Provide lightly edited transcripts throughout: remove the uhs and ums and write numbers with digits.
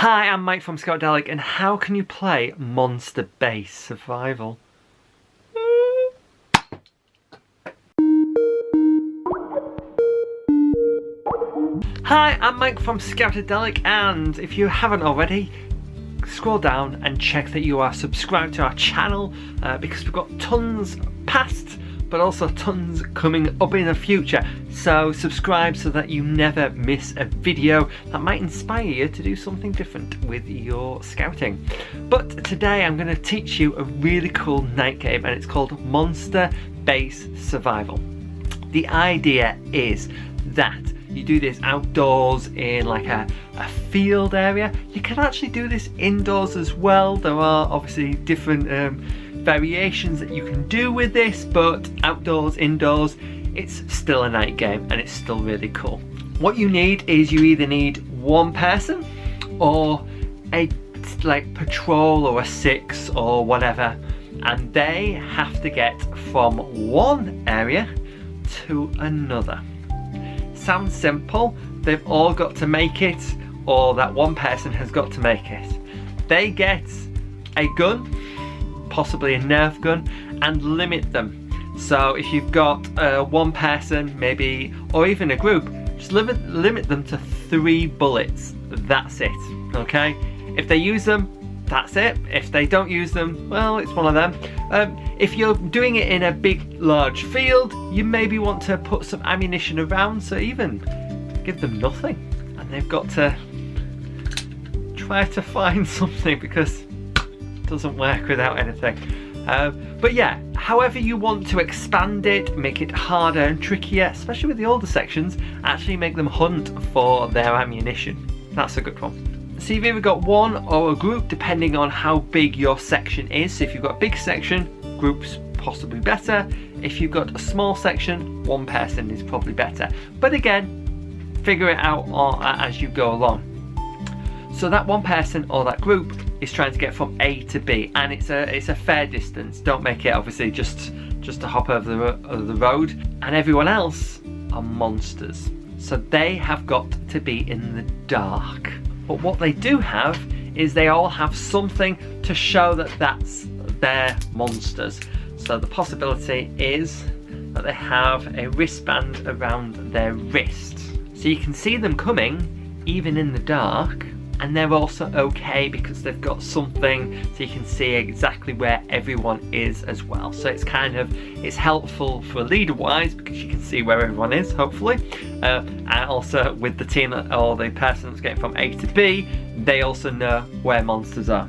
Hi, I'm Mike from Scoutadelic, and how can you play monster base survival? Hi, I'm Mike from Scoutadelic, and if you haven't already, scroll down and check that you are subscribed to our channel because we've got tons past but also tons coming up in the future, so subscribe so that you never miss a video that might inspire you to do something different with your scouting. But today I'm going to teach you a really cool night game, and it's called Monster Base Survival. The idea is that you do this outdoors in like a field area. You can actually do this indoors as well. There are obviously different variations that you can do with this, but outdoors, indoors, it's still a night game and it's still really cool. What you need is you either need one person or a like patrol or a 6 or whatever, and they have to get from one area to another. Sounds simple. They've all got to make it, or that one person has got to make it. They get a gun, possibly a nerf gun, and limit them. So if you've got one person maybe, or even a group, just limit them to 3 bullets. That's it, okay? If they use them, that's it. If they don't use them, well, it's one of them. If you're doing it in a big large field, you maybe want to put some ammunition around, so even give them nothing and they've got to try to find something, because it doesn't work without anything. But yeah, however you want to expand it, make it harder and trickier, especially with the older sections, actually make them hunt for their ammunition. That's a good one. So you've either got one or a group, depending on how big your section is. So if you've got a big section, groups possibly better. If you've got a small section, one person is probably better. But again, figure it out as you go along. So that one person or that group is trying to get from A to B, and it's a fair distance. Don't make it obviously just to hop over the road. And everyone else are monsters, so they have got to be in the dark. But what they do have is they all have something to show that that's their monsters. So the possibility is that they have a wristband around their wrist. So you can see them coming even in the dark, and they're also okay because they've got something so you can see exactly where everyone is as well. So it's helpful for leader wise because you can see where everyone is, hopefully. And also with the team or the person that's getting from A to B, they also know where monsters are.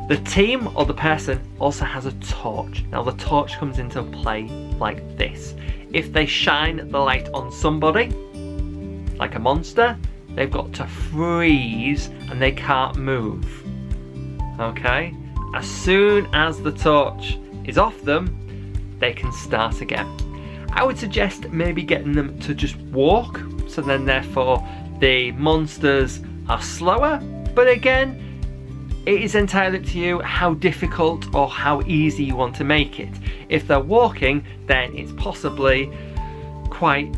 The team or the person also has a torch. Now the torch comes into play like this. If they shine the light on somebody, like a monster, they've got to freeze and they can't move. Okay? As soon as the torch is off them, they can start again. I would suggest maybe getting them to just walk, so then therefore the monsters are slower. But again, it is entirely up to you how difficult or how easy you want to make it. If they're walking, then it's possibly quite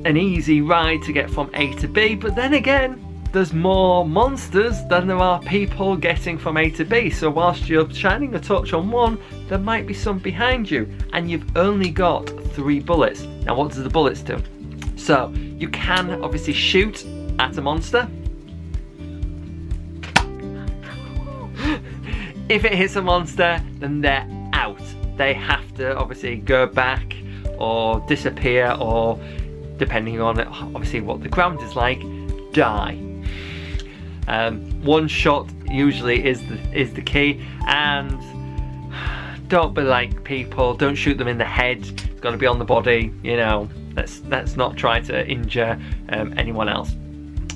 an easy ride to get from A to B, but then again, there's more monsters than there are people getting from A to B. So whilst you're shining a torch on one, there might be some behind you, and you've only got 3 bullets. Now what does the bullets do? So you can obviously shoot at a monster. If it hits a monster, then they're out. They have to obviously go back or disappear, or depending on obviously what the ground is like, die. One shot usually is the key, and don't be like people. Don't shoot them in the head. It's got to be on the body. You know, let's not try to injure anyone else.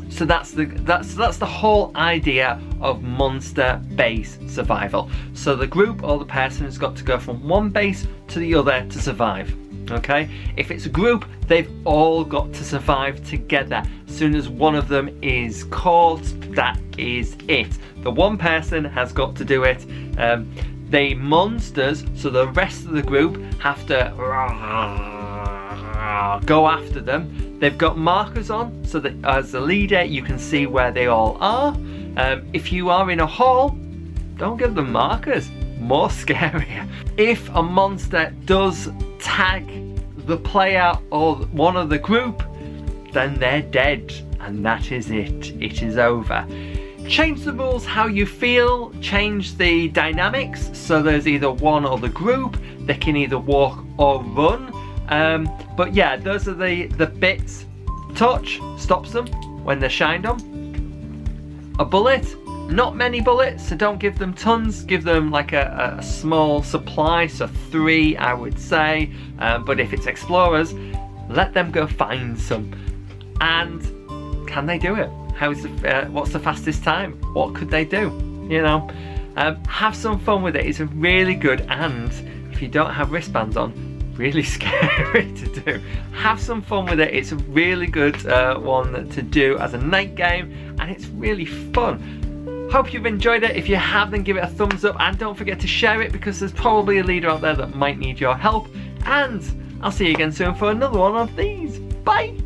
So that's the whole idea of monster base survival. So the group or the person has got to go from one base to the other to survive. Okay, if it's a group, they've all got to survive together. As soon as one of them is caught, that is it. The one person has got to do it. The monsters, so the rest of the group, have to go after them. They've got markers on so that as a leader you can see where they all are. If you are in a hall, don't give them markers. More scarier. If a monster does tag the player or one of the group, then they're dead, and that is it. It is over. Change the rules how you feel, change the dynamics, so there's either one or the group, they can either walk or run. But yeah, those are the bits. Touch stops them when they're shined on. A bullet, not many bullets, so don't give them tons, give them like a small supply, so 3 I would say. But if it's explorers, let them go find some. And can they do it? What's the fastest time? What could they do? You know, have some fun with it. It's really good, and if you don't have wristbands on, really scary to do. Have some fun with it. It's a really good one to do as a night game, and it's really fun. Hope you've enjoyed it. If you have, then give it a thumbs up, and don't forget to share it, because there's probably a leader out there that might need your help. And I'll see you again soon for another one of these. Bye.